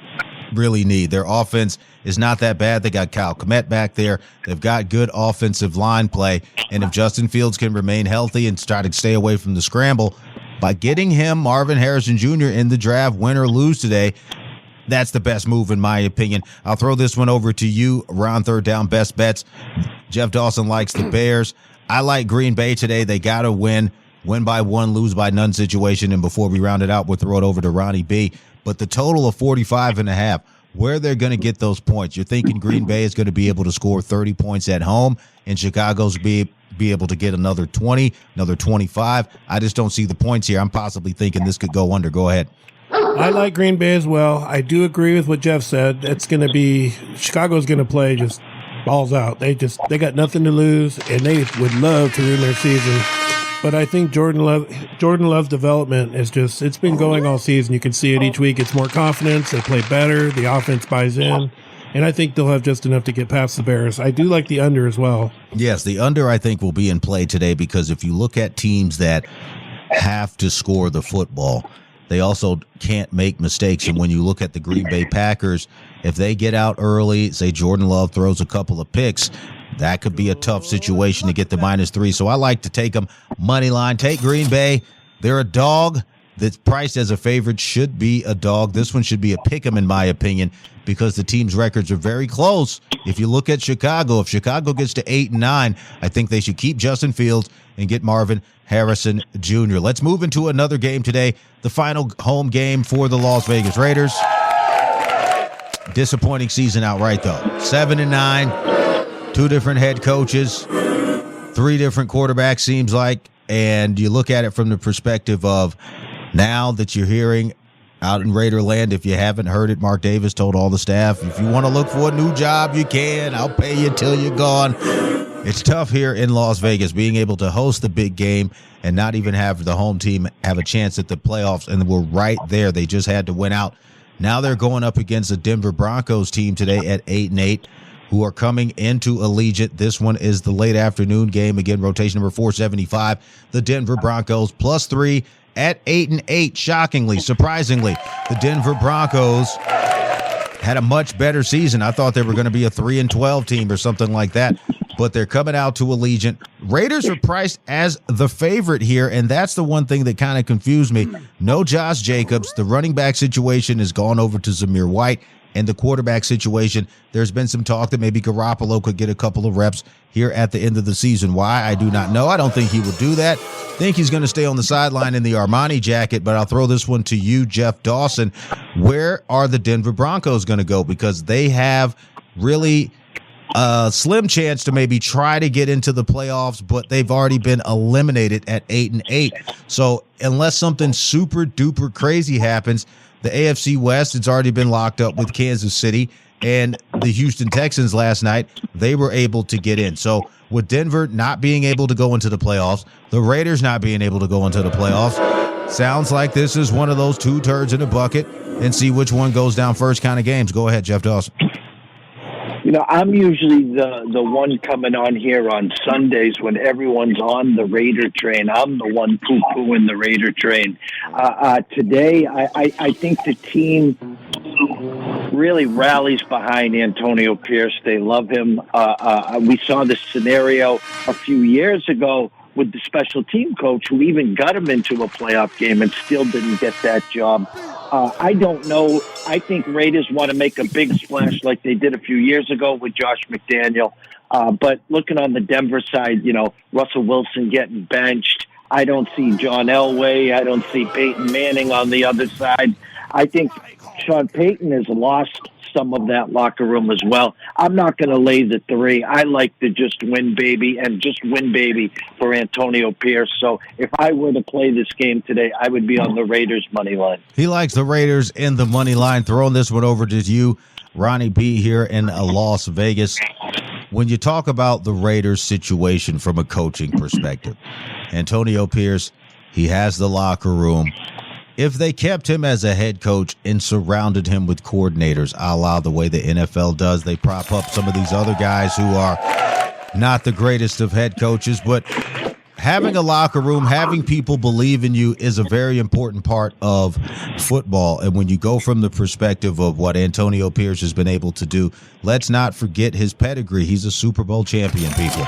really need. Their offense is not that bad. They got Kyle Kmet back there. They've got good offensive line play. And if Justin Fields can remain healthy and try to stay away from the scramble, by getting him, Marvin Harrison Jr., in the draft, win or lose today, that's the best move in my opinion. I'll throw this one over to you. Round third down, best bets. Jeff Dawson likes the Bears. I like Green Bay today. They got to win by 1, lose by none situation. And before we round it out, we'll throw it over to Ronnie B. But the total of 45.5, where they're going to get those points. You're thinking Green Bay is going to be able to score 30 points at home, and Chicago's be able to get another 20, another 25. I just don't see the points here. I'm possibly thinking this could go under. Go ahead. I like Green Bay as well. I do agree with what Jeff said. It's going to be Chicago's going to play just balls out. They got nothing to lose, and they would love to ruin their season. But I think Jordan Love's development is just, it's been going all season. You can see it each week. It's more confidence. They play better. The offense buys in. And I think they'll have just enough to get past the Bears. I do like the under as well. Yes, the under I think will be in play today, because if you look at teams that have to score the football, they also can't make mistakes. And when you look at the Green Bay Packers, if they get out early, say Jordan Love throws a couple of picks, that could be a tough situation to get the -3. So I like to take them money line. Take Green Bay. They're a dog that's priced as a favorite. Should be a dog. This one should be a pick 'em in my opinion, because the team's records are very close. If you look at Chicago, if Chicago gets to 8-9, I think they should keep Justin Fields and get Marvin Harrison Jr. Let's move into another game today, the final home game for the Las Vegas Raiders. Disappointing season outright, though. 7-9, 2 different head coaches, 3 different quarterbacks, seems like. And you look at it from the perspective of now that you're hearing out in Raider land, if you haven't heard it, Mark Davis told all the staff, if you want to look for a new job, you can. I'll pay you till you're gone. It's tough here in Las Vegas, being able to host the big game and not even have the home team have a chance at the playoffs. And we're right there. They just had to win out. Now they're going up against the Denver Broncos team today at 8-8, who are coming into Allegiant. This one is the late afternoon game. Again, rotation number 475. The Denver Broncos +3 at 8-8. Shockingly, surprisingly, the Denver Broncos had a much better season. I thought they were going to be a 3-12 team or something like that, but they're coming out to Allegiant. Raiders are priced as the favorite here, and that's the one thing that kind of confused me. No Josh Jacobs. The running back situation has gone over to Zamir White, and the quarterback situation, there's been some talk that maybe Garoppolo could get a couple of reps here at the end of the season. Why? I do not know. I don't think he will do that. I think he's going to stay on the sideline in the Armani jacket, but I'll throw this one to you, Jeff Dawson. Where are the Denver Broncos going to go? Because they have really a slim chance to maybe try to get into the playoffs, but they've already been eliminated at 8-8. So unless something super duper crazy happens, the AFC West, it's already been locked up with Kansas City and the Houston Texans last night. They were able to get in. So with Denver not being able to go into the playoffs, the Raiders not being able to go into the playoffs, sounds like this is one of those 2 turds in a bucket and see which one goes down first kind of games. Go ahead, Jeff Dawson. You know, I'm usually the one coming on here on Sundays when everyone's on the Raider train. I'm the one poo-pooing the Raider train. Today, I think the team really rallies behind Antonio Pierce. They love him. We saw this scenario a few years ago with the special team coach who even got him into a playoff game and still didn't get that job. I don't know. I think Raiders want to make a big splash like they did a few years ago with Josh McDaniel. But looking on the Denver side, you know, Russell Wilson getting benched. I don't see John Elway. I don't see Peyton Manning on the other side. I think Sean Payton has lost some of that locker room as well. I'm not going to lay the 3. I like to just win, baby, and just win, baby, for Antonio Pierce. So if I were to play this game today, I would be on the Raiders money line. He likes the Raiders in the money line. Throwing this one over to you, Ronnie B, here in Las Vegas. When you talk about the Raiders situation from a coaching perspective, Antonio Pierce, he has the locker room. If they kept him as a head coach and surrounded him with coordinators, a la the way the NFL does, they prop up some of these other guys who are not the greatest of head coaches, but having a locker room, having people believe in you is a very important part of football. And when you go from the perspective of what Antonio Pierce has been able to do, let's not forget his pedigree. He's a Super Bowl champion, people.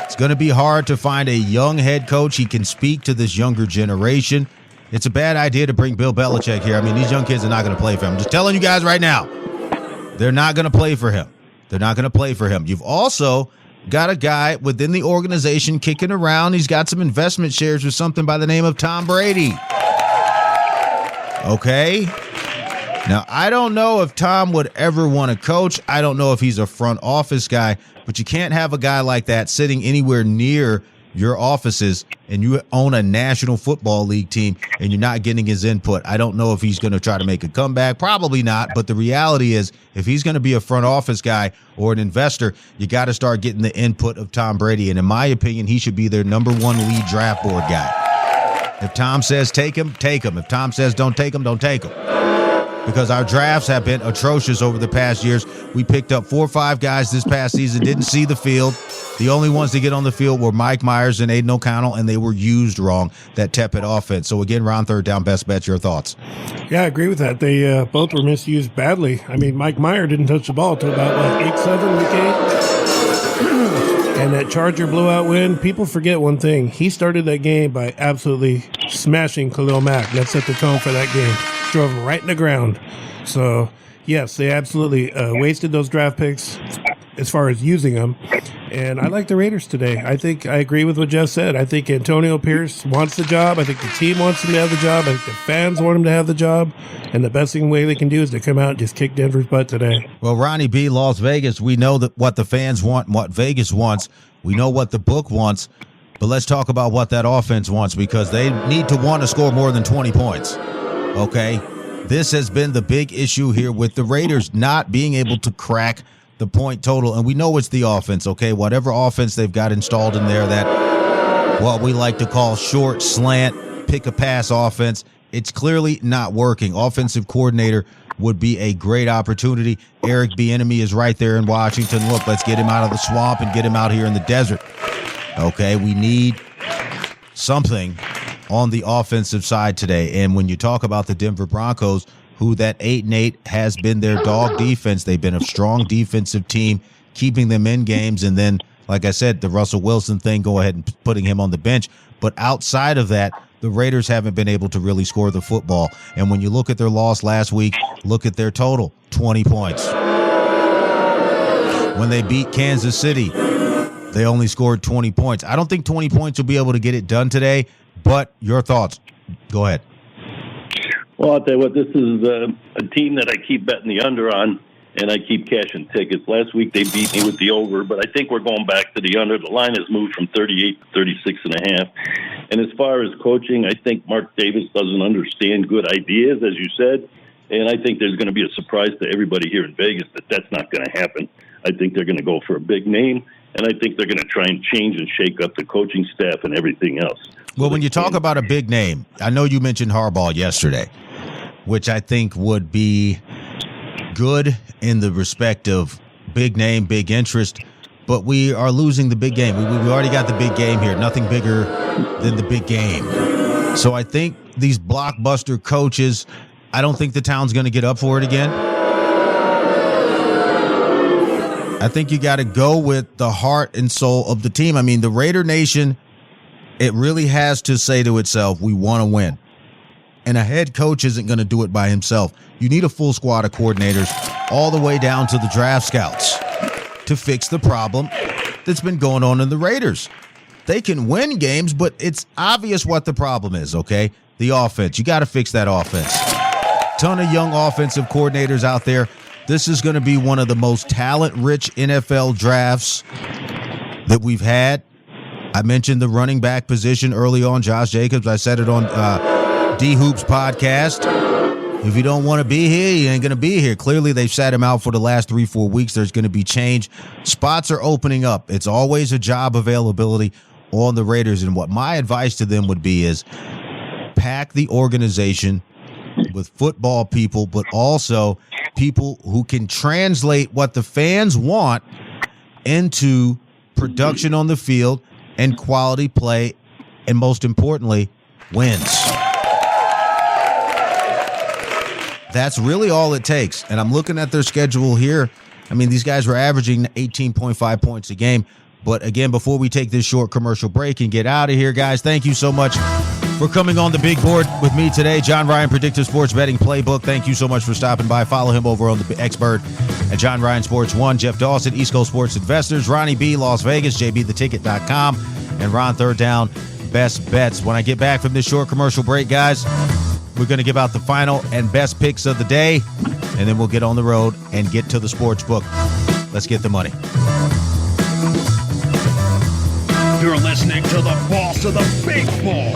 It's going to be hard to find a young head coach. He can speak to this younger generation. It's a bad idea to bring Bill Belichick here. I mean, these young kids are not going to play for him. I'm just telling you guys right now, they're not going to play for him. They're not going to play for him. You've also got a guy within the organization kicking around. He's got some investment shares with something by the name of Tom Brady. Okay? Now, I don't know if Tom would ever want to coach. I don't know if he's a front office guy, but you can't have a guy like that sitting anywhere near your offices and you own a National Football League team and you're not getting his input. I don't know if he's going to try to make a comeback. Probably not. But the reality is, if he's going to be a front office guy or an investor, you got to start getting the input of Tom Brady. And in my opinion, he should be their number 1 lead draft board guy. If Tom says take him, take him. If Tom says don't take him, don't take him. Because our drafts have been atrocious over the past years. We picked up 4 or 5 guys this past season, didn't see the field. The only ones to get on the field were Mike Myers and Aiden O'Connell, and they were used wrong, that tepid offense. So, again, round third down, best bets, your thoughts? Yeah, I agree with that. They both were misused badly. I mean, Mike Meyer didn't touch the ball until about, 8-7 week 8. And that Charger blowout win, people forget one thing. He started that game by absolutely smashing Khalil Mack. That set the tone for that game. Drove him right in the ground. So, yes, they absolutely wasted those draft picks as far as using them. And I like the Raiders today. I think I agree with what Jeff said. I think Antonio Pierce wants the job. I think the team wants him to have the job. I think the fans want him to have the job. And the best way they can do is to come out and just kick Denver's butt today. Well, Ronnie B, Las Vegas, we know that what the fans want and what Vegas wants. We know what the book wants. But let's talk about what that offense wants, because they need to want to score more than 20 points. Okay? This has been the big issue here with the Raiders not being able to crack the point total. And we know it's the offense, okay? Whatever offense they've got installed in there, that what we like to call short slant, pick a pass offense, it's clearly not working. Offensive coordinator would be a great opportunity. Eric Bieniemy is right there in Washington. Look, let's get him out of the swamp and get him out here in the desert. Okay, we need something on the offensive side today. And when you talk about the Denver Broncos, who that 8-8 has been their dog defense, they've been a strong defensive team, keeping them in games. And then, like I said, the Russell Wilson thing, go ahead and putting him on the bench. But outside of that, the Raiders haven't been able to really score the football. And when you look at their loss last week, look at their total, 20 points. When they beat Kansas City, they only scored 20 points. I don't think 20 points will be able to get it done today, but your thoughts. Go ahead. Well, I'll tell you what, this is a team that I keep betting the under on, and I keep cashing tickets. Last week they beat me with the over, but I think we're going back to the under. The line has moved from 38 to 36.5. And as far as coaching, I think Mark Davis doesn't understand good ideas, as you said, and I think there's going to be a surprise to everybody here in Vegas that that's not going to happen. I think they're going to go for a big name, and I think they're going to try and change and shake up the coaching staff and everything else. Well, when you talk about a big name, I know you mentioned Harbaugh yesterday, which I think would be good in the respect of big name, big interest, but we are losing the big game. We already got the big game here, nothing bigger than the big game. So I think these blockbuster coaches, I don't think the town's going to get up for it again. I think you got to go with the heart and soul of the team. I mean, the Raider Nation, it really has to say to itself, we want to win. And a head coach isn't going to do it by himself. You need a full squad of coordinators all the way down to the draft scouts to fix the problem that's been going on in the Raiders. They can win games, but it's obvious what the problem is, okay? The offense. You got to fix that offense. ton of young offensive coordinators out there. This is going to be one of the most talent-rich NFL drafts that we've had. I mentioned the running back position early on, Josh Jacobs. I said it on D-Hoops podcast. If you don't want to be here, you ain't going to be here. Clearly, they've sat him out for the last 3-4 weeks. There's going to be change. Spots are opening up. It's always a job availability on the Raiders. And what my advice to them would be is pack the organization with football people, but also people who can translate what the fans want into production on the field and quality play, and most importantly, wins. That's really all it takes. And I'm looking at their schedule here. I mean, these guys were averaging 18.5 points a game. But again, before we take this short commercial break and get out of here, guys, thank you so much for coming on the big board with me today. John Ryan, Predictive Sports Betting Playbook. Thank you so much for stopping by. Follow him over on the X-Bird at John Ryan Sports 1. Jeff Dawson, East Coast Sports Investors. Ronnie B, Las Vegas, JBTheTicket.com. And Ron Third Down, Best Bets. When I get back from this short commercial break, guys, we're going to give out the final and best picks of the day, and then we'll get on the road and get to the sports book. Let's get the money. You're listening to the boss of the big ball,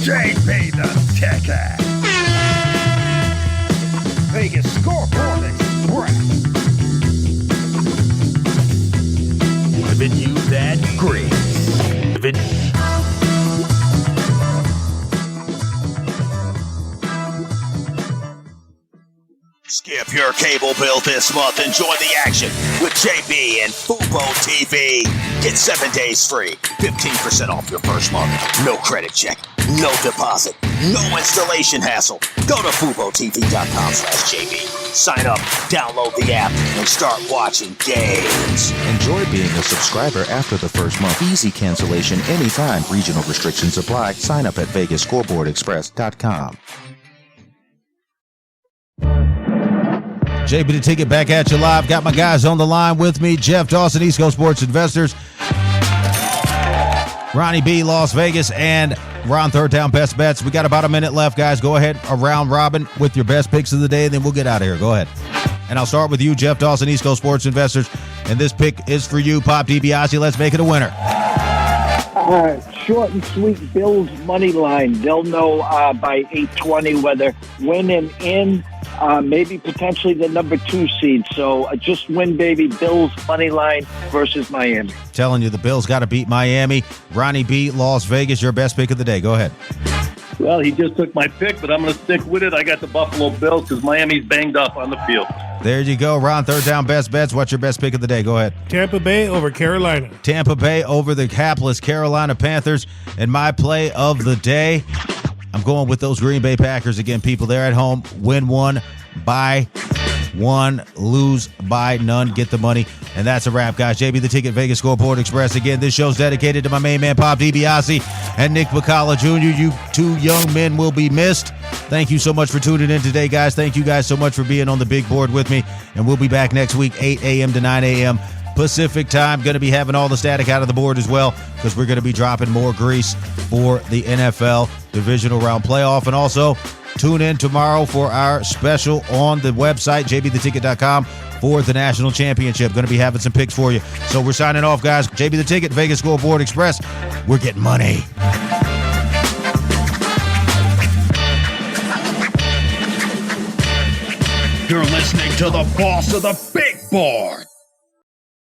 JB the Ticket. Vegas Scoreboard Express. Giving you that grace. Skip your cable bill this month. Enjoy the action with JB and Fubo TV. Get 7 days free, 15% off your first month. No credit check, no deposit, no installation hassle. Go to FuboTV.com/JB. Sign up, download the app, and start watching games. Enjoy being a subscriber after the first month. Easy cancellation anytime. Regional restrictions apply. Sign up at VegasScoreboardExpress.com. JB the Ticket back at you live. Got my guys on the line with me. Jeff Dawson, East Coast Sports Investors. Ronnie B, Las Vegas, and Ron Third Down, Best Bets. We got about a minute left, guys. Go ahead, around robin with your best picks of the day, and then we'll get out of here. Go ahead. And I'll start with you, Jeff Dawson, East Coast Sports Investors. And this pick is for you, Pop DiBiase. Let's make it a winner. Short and sweet, Bills money line. They'll know by 8:20 whether win and in, maybe potentially the number 2 seed. So just win, baby. Bills money line versus Miami. Telling you, the Bills got to beat Miami. Ronnie B, Las Vegas, your best pick of the day. Go ahead. Well, he just took my pick, but I'm going to stick with it. I got the Buffalo Bills because Miami's banged up on the field. There you go. Ron Third Down, Best Bets. What's your best pick of the day? Go ahead. Tampa Bay over Carolina. Tampa Bay over the hapless Carolina Panthers. And my play of the day, I'm going with those Green Bay Packers again, people. They're at home. Win one, buy one, lose by none. Get the money. And that's a wrap, guys. JB the Ticket, Vegas Scoreboard Express. Again, this show's dedicated to my main man, Pop DiBiase, and Nick Bacala Jr. You two young men will be missed. Thank you so much for tuning in today, guys. Thank you guys so much for being on the big board with me. And we'll be back next week, 8 a.m. to 9 a.m. Pacific time. Going to be having all the static out of the board as well, because we're going to be dropping more grease for the NFL Divisional Round Playoff. And also, tune in tomorrow for our special on the website, jbtheticket.com, for the National Championship. Going to be having some picks for you. So we're signing off, guys. JB the Ticket, Vegas Scoreboard Express. We're getting money. You're listening to the boss of the big board,